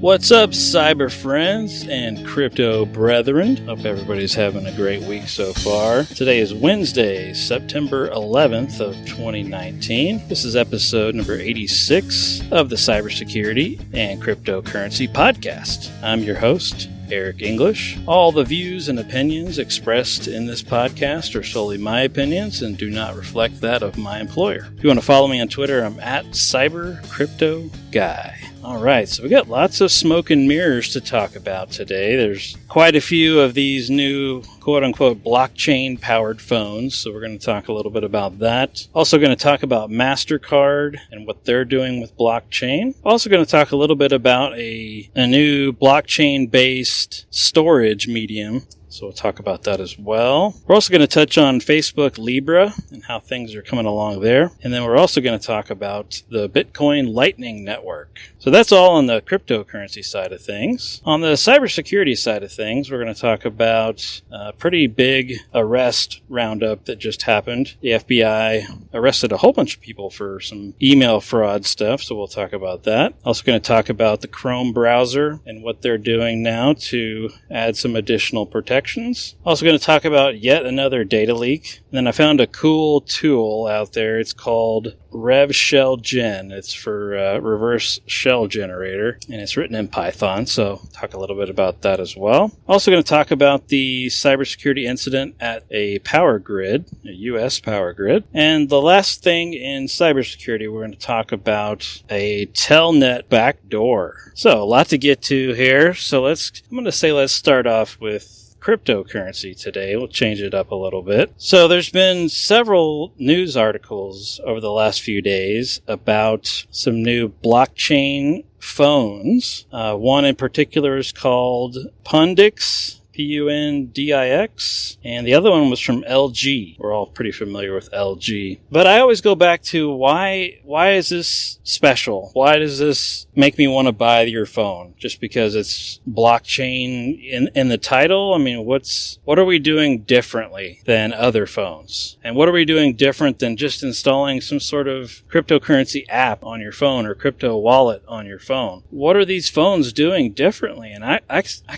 What's up, cyber friends and crypto brethren? Hope everybody's having a great week so far. Today is Wednesday, September 11th of 2019. This is episode number 86 of the Cybersecurity and Cryptocurrency Podcast. I'm your host, Eric English. All the views and opinions expressed in this podcast are solely my opinions and do not reflect that of my employer. If you want to follow me on Twitter, I'm at CyberCryptoGuy. All right, so we got lots of smoke and mirrors to talk about today. There's quite a few of these new quote-unquote blockchain-powered phones, so we're going to talk a little bit about that. Also going to talk about MasterCard and what they're doing with blockchain. Also going to talk a little bit about a new blockchain-based storage medium. So we'll talk about that as well. We're also going to touch on Facebook Libra and how things are coming along there. And then we're also going to talk about the Bitcoin Lightning Network. So that's all on the cryptocurrency side of things. On the cybersecurity side of things, we're going to talk about a pretty big arrest roundup that just happened. The FBI arrested a whole bunch of people for some email fraud stuff, so we'll talk about that. Also going to talk about the Chrome browser and what they're doing now to add some additional protection. Also going to talk about yet another data leak. And then I found a cool tool out there. It's called RevShellGen. It's for reverse shell generator, and it's written in Python, so talk a little bit about that as well. Also going to talk about the cybersecurity incident at a power grid, a U.S. power grid. And the last thing in cybersecurity, we're going to talk about a Telnet backdoor. So a lot to get to here. So let's start off with cryptocurrency today. We'll change it up a little bit. So there's been several news articles over the last few days about some new blockchain phones. One in particular is called Pundix. Pundix, and the other one was from LG. We're all pretty familiar with LG. But I always go back to why is this special? Why does this make me want to buy your phone? Just because it's blockchain in the title? I mean, what are we doing differently than other phones? And what are we doing different than just installing some sort of cryptocurrency app on your phone or crypto wallet on your phone? What are these phones doing differently? And I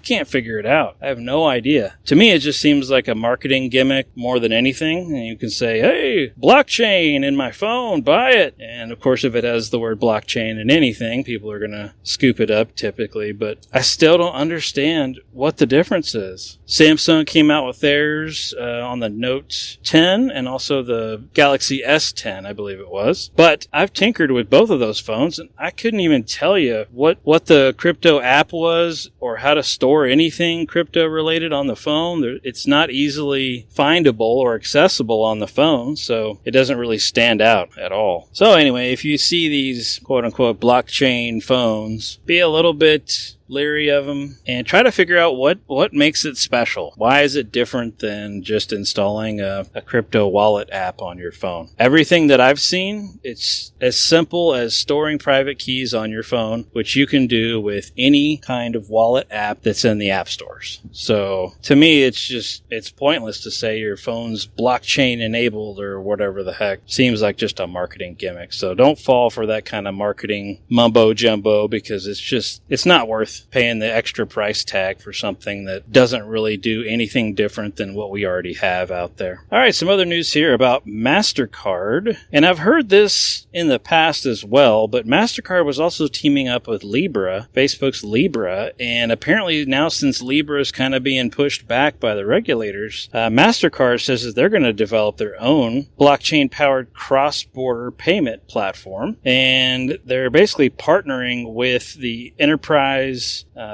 can't figure it out. I have no idea. To me, it just seems like a marketing gimmick more than anything. And you can say, hey, blockchain in my phone, buy it. And of course, if it has the word blockchain in anything, people are going to scoop it up typically. But I still don't understand what the difference is. Samsung came out with theirs on the Note 10 and also the Galaxy S10, I believe it was. But I've tinkered with both of those phones, and I couldn't even tell you what the crypto app was or how to store anything crypto related on the phone. It's not easily findable or accessible on the phone, so it doesn't really stand out at all. So anyway, if you see these quote-unquote blockchain phones, be a little bit leery of them and try to figure out what makes it special. Why is it different than just installing a crypto wallet app on your phone? Everything that I've seen, it's as simple as storing private keys on your phone, which you can do with any kind of wallet app that's in the app stores. So to me, it's pointless to say your phone's blockchain enabled or whatever the heck. Seems like just a marketing gimmick. So don't fall for that kind of marketing mumbo jumbo, because it's not worth paying the extra price tag for something that doesn't really do anything different than what we already have out there. All right, some other news here about MasterCard. And I've heard this in the past as well, but MasterCard was also teaming up with Libra, Facebook's Libra, and apparently now since Libra is kind of being pushed back by the regulators, MasterCard says that they're going to develop their own blockchain-powered cross-border payment platform, and they're basically partnering with the enterprise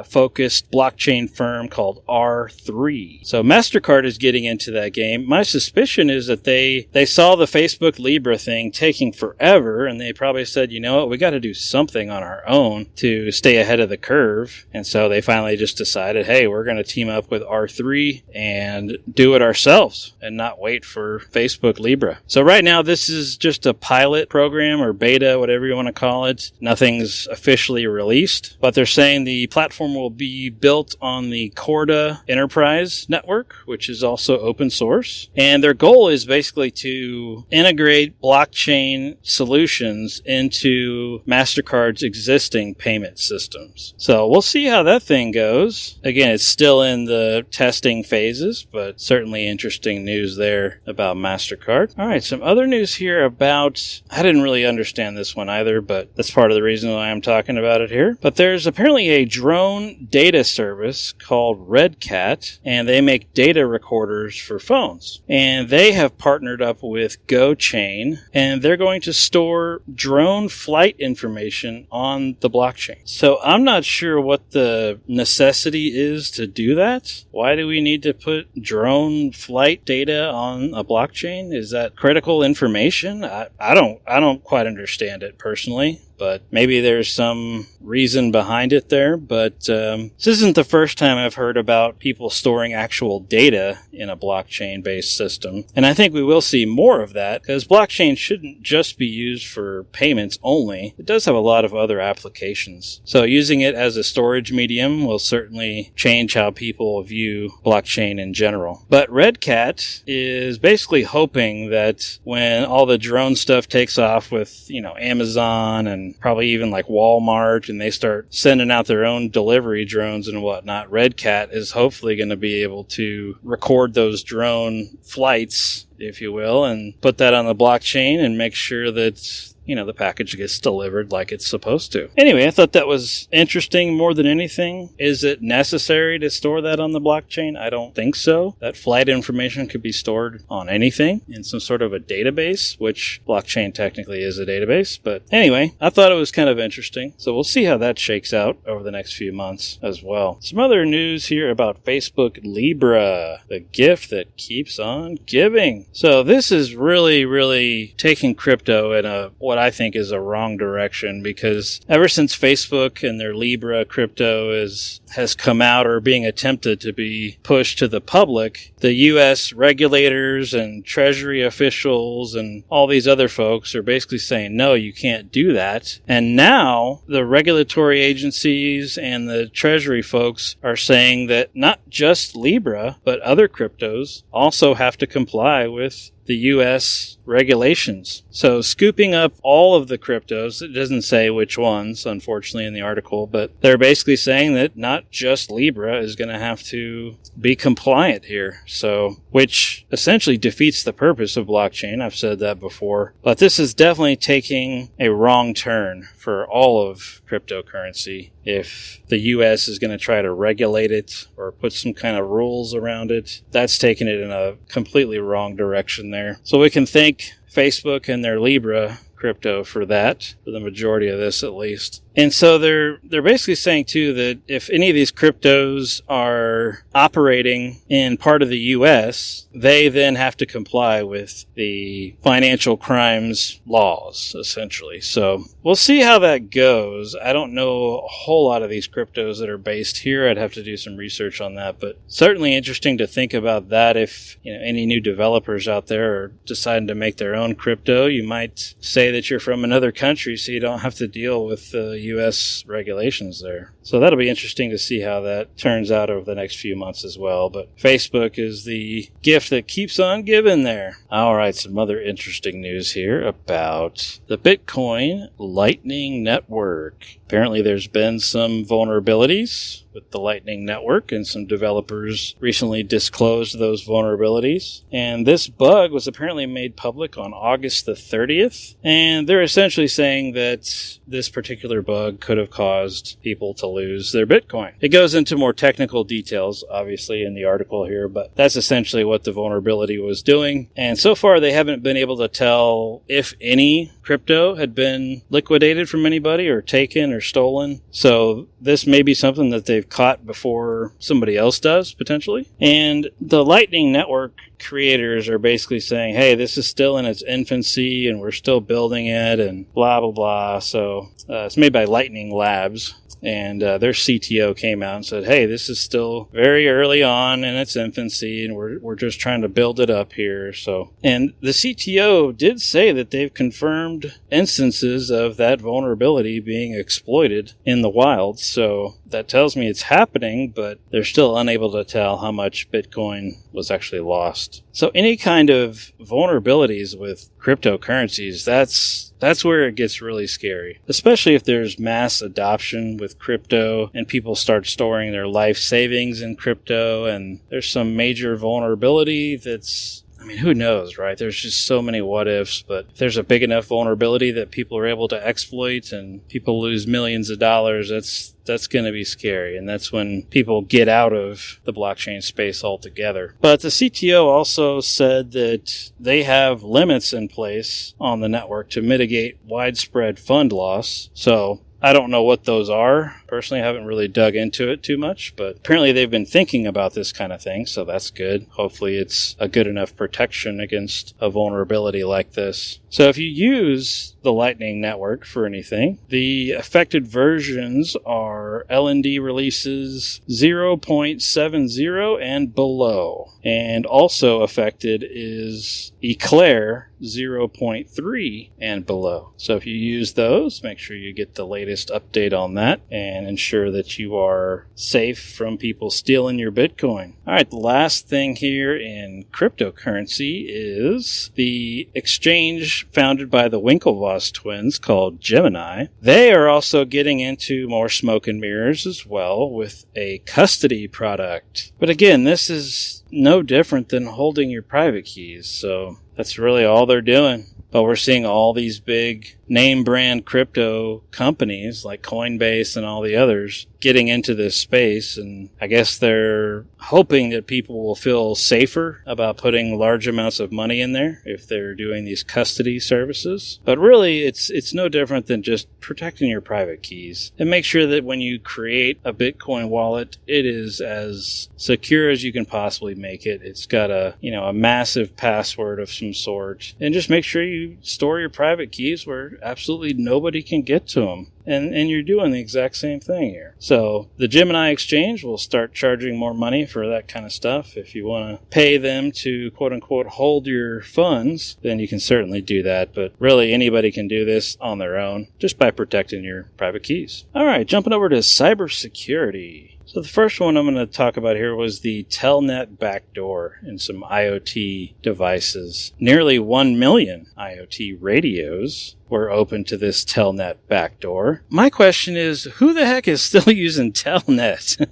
focused blockchain firm called R3. So MasterCard is getting into that game. My suspicion is that they saw the Facebook Libra thing taking forever, and they probably said, you know what, we got to do something on our own to stay ahead of the curve. And so they finally just decided, hey, we're going to team up with R3 and do it ourselves and not wait for Facebook Libra. So right now, this is just a pilot program or beta, whatever you want to call it. Nothing's officially released, but they're saying the the platform will be built on the Corda Enterprise network, which is also open source. And their goal is basically to integrate blockchain solutions into MasterCard's existing payment systems. So we'll see how that thing goes. Again, it's still in the testing phases, but certainly interesting news there about MasterCard. All right, some other news here about, I didn't really understand this one either, but that's part of the reason why I'm talking about it here. But there's apparently a drone data service called RedCat, and they make data recorders for phones. And they have partnered up with GoChain, and they're going to store drone flight information on the blockchain. So I'm not sure what the necessity is to do that. Why do we need to put drone flight data on a blockchain? Is that critical information? I don't quite understand it personally, but maybe there's some reason behind it there. But this isn't the first time I've heard about people storing actual data in a blockchain-based system. And I think we will see more of that, because blockchain shouldn't just be used for payments only. It does have a lot of other applications. So using it as a storage medium will certainly change how people view blockchain in general. But RedCat is basically hoping that when all the drone stuff takes off with, Amazon and probably even like Walmart, and they start sending out their own delivery drones and whatnot, RedCat is hopefully going to be able to record those drone flights, if you will, and put that on the blockchain and make sure that the package gets delivered like it's supposed to. Anyway, I thought that was interesting more than anything. Is it necessary to store that on the blockchain? I don't think so. That flight information could be stored on anything in some sort of a database, which blockchain technically is a database. But anyway, I thought it was kind of interesting. So we'll see how that shakes out over the next few months as well. Some other news here about Facebook Libra, the gift that keeps on giving. So this is really, really taking crypto in what I think is a wrong direction, because ever since Facebook and their Libra crypto has come out or being attempted to be pushed to the public, the U.S. regulators and Treasury officials and all these other folks are basically saying, no, you can't do that. And now the regulatory agencies and the Treasury folks are saying that not just Libra, but other cryptos also have to comply with the U.S. regulations. So scooping up all of the cryptos, it doesn't say which ones, unfortunately, in the article, but they're basically saying that not just Libra is going to have to be compliant here. So, which essentially defeats the purpose of blockchain. I've said that before. But this is definitely taking a wrong turn for all of cryptocurrency. If the U.S. is going to try to regulate it or put some kind of rules around it, that's taking it in a completely wrong direction there. So we can thank Facebook and their Libra crypto for that, for the majority of this at least. And so they're basically saying too that if any of these cryptos are operating in part of the U.S., they then have to comply with the financial crimes laws, essentially. So we'll see how that goes. I don't know a whole lot of these cryptos that are based here. I'd have to do some research on that, but certainly interesting to think about that. If any new developers out there are deciding to make their own crypto, you might say that you're from another country so you don't have to deal with the U.S. regulations there. So that'll be interesting to see how that turns out over the next few months as well. But Facebook is the gift that keeps on giving there. All right, some other interesting news here about the Bitcoin Lightning Network. Apparently there's been some vulnerabilities with the Lightning Network, and some developers recently disclosed those vulnerabilities. And this bug was apparently made public on August the 30th. And they're essentially saying that this particular bug could have caused people to lose their Bitcoin. It goes into more technical details, obviously, in the article here, but that's essentially what the vulnerability was doing. And so far, they haven't been able to tell if any crypto had been liquidated from anybody or taken or stolen. So this may be something that they've caught before somebody else does, potentially. And the Lightning Network creators are basically saying, hey, this is still in its infancy and we're still building it and blah, blah, blah. So it's made by Lightning Labs. and their CTO came out and said, hey, this is still very early on in its infancy, and we're just trying to build it up here. So, and the CTO did say that they've confirmed instances of that vulnerability being exploited in the wild. So that tells me it's happening, but they're still unable to tell how much Bitcoin was actually lost. So any kind of vulnerabilities with cryptocurrencies, that's where it gets really scary, especially if there's mass adoption with crypto and people start storing their life savings in crypto, and there's some major vulnerability that's, I mean, who knows, right? There's just so many what ifs, but if there's a big enough vulnerability that people are able to exploit and people lose millions of dollars, that's going to be scary. And that's when people get out of the blockchain space altogether. But the CTO also said that they have limits in place on the network to mitigate widespread fund loss. So I don't know what those are. Personally, I haven't really dug into it too much, but apparently they've been thinking about this kind of thing, so that's good. Hopefully it's a good enough protection against a vulnerability like this. So if you use the Lightning Network for anything, the affected versions are LND releases 0.70 and below. And also affected is Eclair 0.3 and below. So if you use those, make sure you get the latest update on that and ensure that you are safe from people stealing your Bitcoin. All right, the last thing here in cryptocurrency is the exchange founded by the Winklevoss twins called Gemini. They are also getting into more smoke and mirrors as well with a custody product. But again, this is no different than holding your private keys, so that's really all they're doing. But we're seeing all these big name brand crypto companies like Coinbase and all the others getting into this space, and I guess they're hoping that people will feel safer about putting large amounts of money in there if they're doing these custody services. But really, it's no different than just protecting your private keys and make sure that when you create a Bitcoin wallet, it is as secure as you can possibly make it. It's got a massive password of some sort, and just make sure you store your private keys where absolutely nobody can get to them. And you're doing the exact same thing here. So the Gemini exchange will start charging more money for that kind of stuff. If you want to pay them to quote unquote hold your funds, then you can certainly do that. But really anybody can do this on their own just by protecting your private keys. All right, jumping over to cybersecurity. So the first one I'm going to talk about here was the Telnet backdoor in some IoT devices. Nearly 1 million IoT radios were open to this Telnet backdoor. My question is, who the heck is still using Telnet?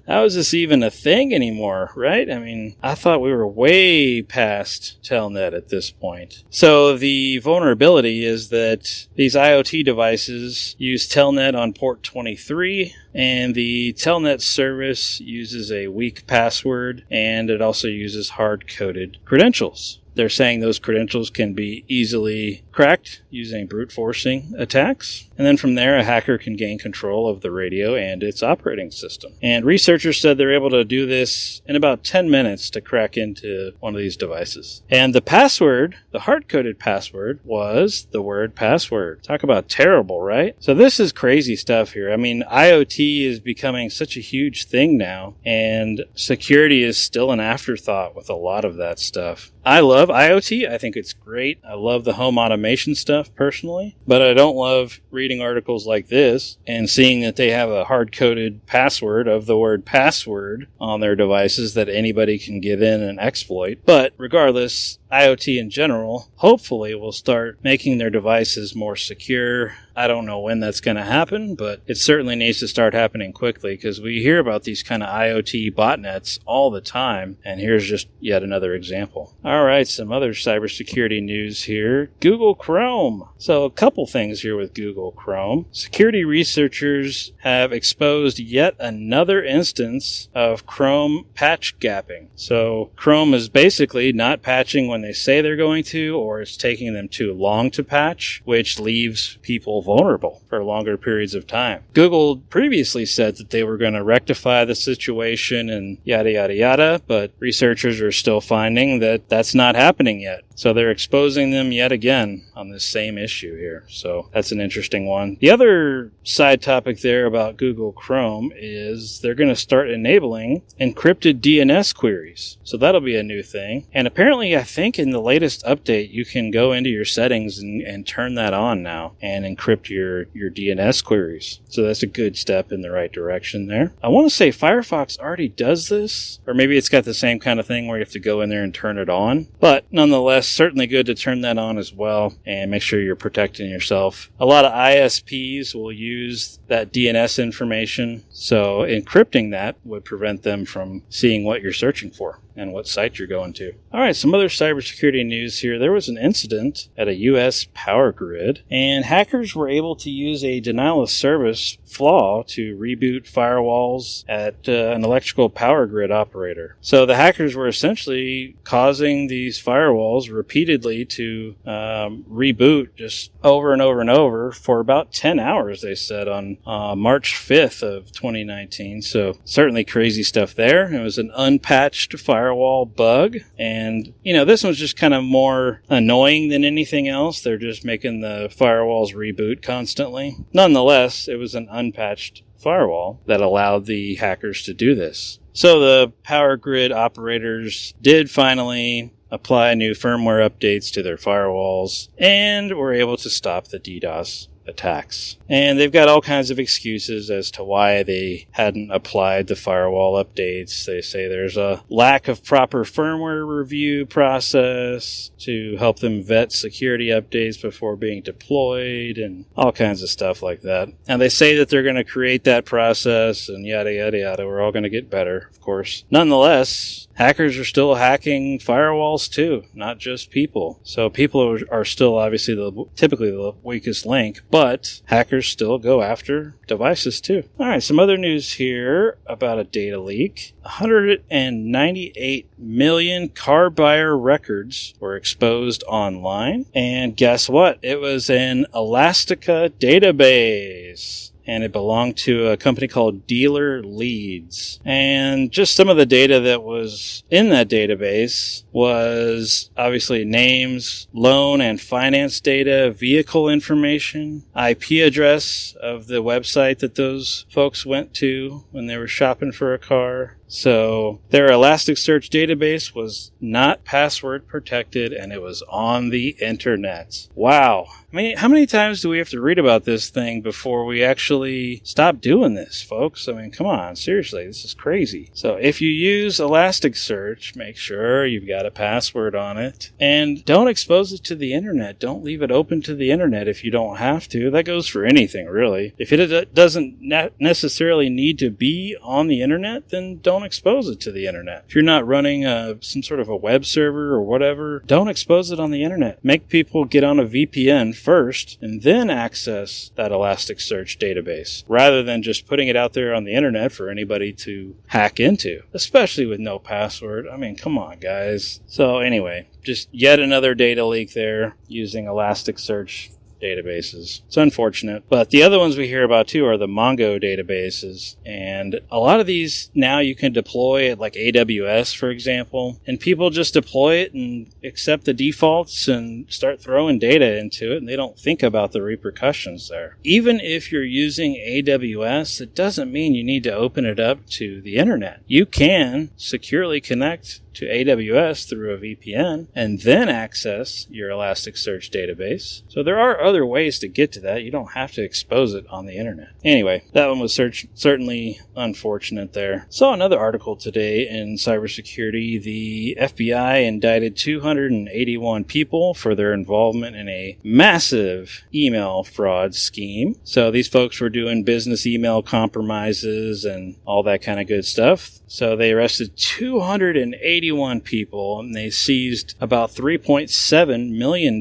How is this even a thing anymore, right? I mean, I thought we were way past Telnet at this point. So the vulnerability is that these IoT devices use Telnet on port 23, and the Telnet service uses a weak password, and it also uses hard-coded credentials. They're saying those credentials can be easily cracked using brute forcing attacks. And then from there, a hacker can gain control of the radio and its operating system. And researchers said they're able to do this in about 10 minutes to crack into one of these devices. And the password, the hard-coded password, was the word password. Talk about terrible, right? So this is crazy stuff here. I mean, IoT is becoming such a huge thing now, and security is still an afterthought with a lot of that stuff. I love IoT. I think it's great. I love the home automation stuff personally, but I don't love reading articles like this and seeing that they have a hard-coded password of the word password on their devices that anybody can get in and exploit. But regardless, IoT in general hopefully will start making their devices more secure. I don't know when that's going to happen, but it certainly needs to start happening quickly because we hear about these kind of IoT botnets all the time, and here's just yet another example. All right, some other cybersecurity news here. Google Chrome. So a couple things here with Google Chrome. Security researchers have exposed yet another instance of Chrome patch gapping. So Chrome is basically not patching when they say they're going to, or it's taking them too long to patch, which leaves people vulnerable for longer periods of time. Google previously said that they were going to rectify the situation and yada, yada, yada, but researchers are still finding that that's not happening yet. So they're exposing them yet again on this same issue here. So that's an interesting one. The other side topic there about Google Chrome is they're going to start enabling encrypted DNS queries. So that'll be a new thing. And apparently, I think in the latest update, you can go into your settings and turn that on now and encrypt your DNS queries. So that's a good step in the right direction there. I want to say Firefox already does this, or maybe it's got the same kind of thing where you have to go in there and turn it on. But nonetheless, certainly good to turn that on as well and make sure you're protecting yourself. A lot of ISPs will use that DNS information, so encrypting that would prevent them from seeing what you're searching for and what site you're going to. All right, some other cybersecurity news here. There was an incident at a U.S. power grid, and hackers were able to use a denial of service flaw to reboot firewalls at an electrical power grid operator. So the hackers were essentially causing these firewalls repeatedly to reboot just over and over and over for about 10 hours, they said, on March 5th of 2019. So certainly crazy stuff there. It was an unpatched firewall bug. And, this one's just kind of more annoying than anything else. They're just making the firewalls reboot constantly. Nonetheless, it was an unpatched firewall that allowed the hackers to do this. So the power grid operators did finally apply new firmware updates to their firewalls and were able to stop the DDoS attacks. And they've got all kinds of excuses as to why they hadn't applied the firewall updates. They say there's a lack of proper firmware review process to help them vet security updates before being deployed and all kinds of stuff like that. And they say that they're going to create that process and yada, yada, yada. We're all going to get better, of course. Nonetheless, hackers are still hacking firewalls too, not just people. So people are still obviously typically the weakest link, but hackers still go after devices too. All right, some other news here about a data leak. 198 million car buyer records were exposed online. And guess what? It was an Elastica database. And it belonged to a company called Dealer Leads. And just some of the data that was in that database was obviously names, loan and finance data, vehicle information, IP address of the website that those folks went to when they were shopping for a car. So their Elasticsearch database was not password protected, and it was on the internet. Wow. I mean, how many times do we have to read about this thing before we actually stop doing this, folks? I mean, come on, seriously, this is crazy. So if you use Elasticsearch, make sure you've got a password on it, and don't expose it to the internet. Don't leave it open to the internet if you don't have to. That goes for anything, really. If it doesn't necessarily need to be on the internet, then don't expose it to the internet. If you're not running some sort of a web server or whatever, don't expose it on the internet. Make people get on a VPN first and then access that Elasticsearch database, rather than just putting it out there on the internet for anybody to hack into, especially with no password. I mean, come on, guys. So anyway, just yet another data leak there using Elasticsearch databases. It's unfortunate. But the other ones we hear about too are the Mongo databases. And a lot of these now you can deploy at like AWS, for example, and people just deploy it and accept the defaults and start throwing data into it, and they don't think about the repercussions there. Even if you're using AWS, it doesn't mean you need to open it up to the internet. You can securely connect to AWS through a VPN and then access your Elasticsearch database. So there are other ways to get to that. You don't have to expose it on the internet. Anyway, that one was certainly unfortunate there. Saw another article today in cybersecurity. The FBI indicted 281 people for their involvement in a massive email fraud scheme. So these folks were doing business email compromises and all that kind of good stuff. So they arrested 281 people and they seized about $3.7 million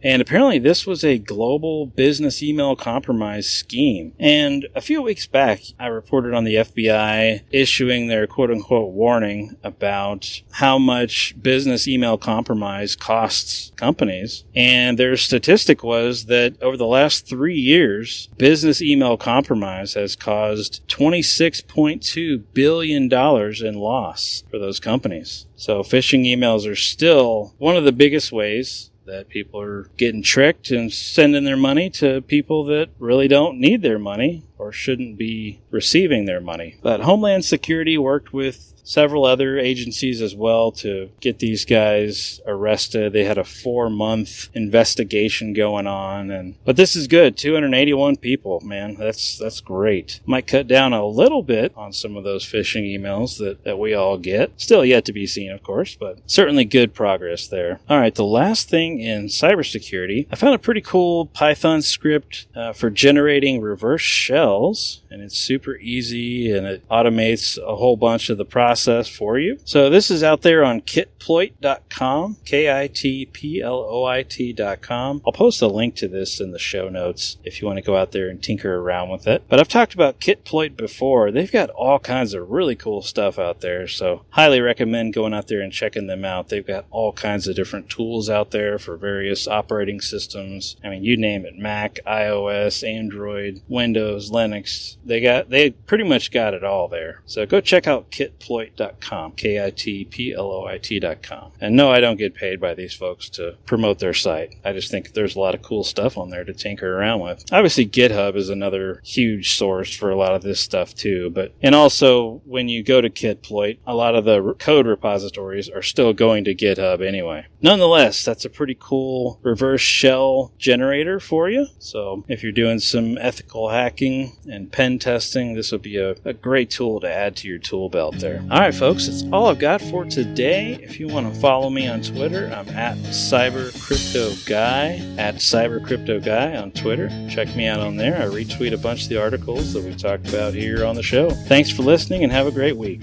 And apparently this was a global business email compromise scheme. And a few weeks back, I reported on the FBI issuing their quote-unquote warning about how much business email compromise costs companies. And their statistic was that over the last 3 years, business email compromise has caused $26.2 billion in loss for those companies. So phishing emails are still one of the biggest ways that people are getting tricked and sending their money to people that really don't need their money or shouldn't be receiving their money. But Homeland Security worked with several other agencies as well to get these guys arrested. They had a 4-month investigation going on, but this is good. 281 people, man. That's great. Might cut down a little bit on some of those phishing emails that we all get. Still yet to be seen, of course, but certainly good progress there. All right, the last thing in cybersecurity, I found a pretty cool Python script for generating reverse shells, and it's super easy and it automates a whole bunch of the process for you. So this is out there on kitploit.com, kitploit.com. I'll post a link to this in the show notes if you want to go out there and tinker around with it. But I've talked about Kitploit before. They've got all kinds of really cool stuff out there, so highly recommend going out there and checking them out. They've got all kinds of different tools out there for various operating systems. I mean, you name it, Mac, iOS, Android, Windows, Linux. They pretty much got it all there. So go check out Kitploit.com, kitploit.com. And no, I don't get paid by these folks to promote their site. I just think there's a lot of cool stuff on there to tinker around with. Obviously, GitHub is another huge source for a lot of this stuff too. And also, when you go to Kitploit, a lot of the code repositories are still going to GitHub anyway. Nonetheless, that's a pretty cool reverse shell generator for you. So if you're doing some ethical hacking and pen testing, this would be a great tool to add to your tool belt there. All right, folks, that's all I've got for today. If you want to follow me on Twitter, I'm at CyberCryptoGuy on Twitter. Check me out on there. I retweet a bunch of the articles that we talked about here on the show. Thanks for listening and have a great week.